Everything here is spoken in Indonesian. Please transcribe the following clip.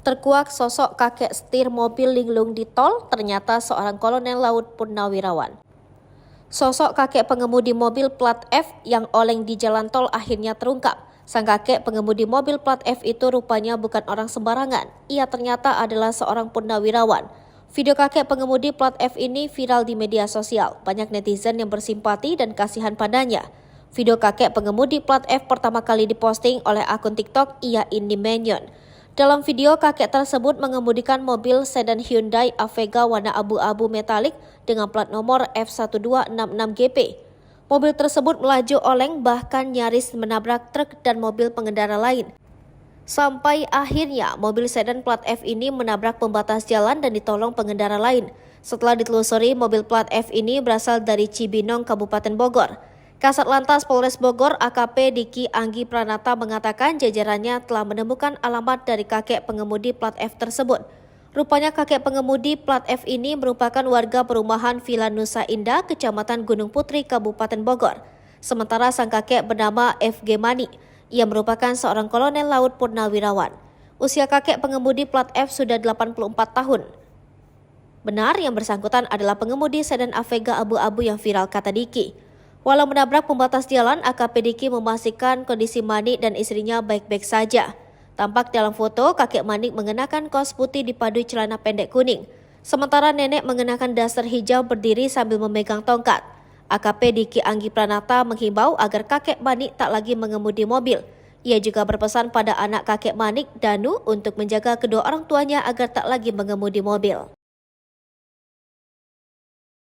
Terkuak sosok kakek setir mobil linglung di tol, ternyata seorang kolonel laut purnawirawan. Sosok kakek pengemudi mobil plat F yang oleng di jalan tol akhirnya terungkap. Sang kakek pengemudi mobil plat F itu rupanya bukan orang sembarangan. Ia ternyata adalah seorang purnawirawan. Video kakek pengemudi plat F ini viral di media sosial. Banyak netizen yang bersimpati dan kasihan padanya. Video kakek pengemudi plat F pertama kali diposting oleh akun TikTok Ia Indi Menyon. Dalam video, kakek tersebut mengemudikan mobil sedan Hyundai Avega warna abu-abu metalik dengan plat nomor F1266GP. Mobil tersebut melaju oleng bahkan nyaris menabrak truk dan mobil pengendara lain. Sampai akhirnya mobil sedan plat F ini menabrak pembatas jalan dan ditolong pengendara lain. Setelah ditelusuri, mobil plat F ini berasal dari Cibinong, Kabupaten Bogor. Kasat Lantas Polres Bogor AKP Diki Anggi Pranata mengatakan jajarannya telah menemukan alamat dari kakek pengemudi plat F tersebut. Rupanya kakek pengemudi plat F ini merupakan warga perumahan Villa Nusa Indah, Kecamatan Gunung Putri, Kabupaten Bogor. Sementara sang kakek bernama FG Mani. Ia merupakan seorang kolonel laut purnawirawan. Usia kakek pengemudi plat F sudah 84 tahun. Benar yang bersangkutan adalah pengemudi sedan Avega abu-abu yang viral, kata Diki. Walau menabrak pembatas jalan, AKP Diki memastikan kondisi Manik dan istrinya baik-baik saja. Tampak dalam foto, kakek Manik mengenakan kaos putih dipadui celana pendek kuning. Sementara nenek mengenakan daster hijau berdiri sambil memegang tongkat. AKP Diki Anggi Pranata menghimbau agar kakek Manik tak lagi mengemudi mobil. Ia juga berpesan pada anak kakek Manik, Danu, untuk menjaga kedua orang tuanya agar tak lagi mengemudi mobil.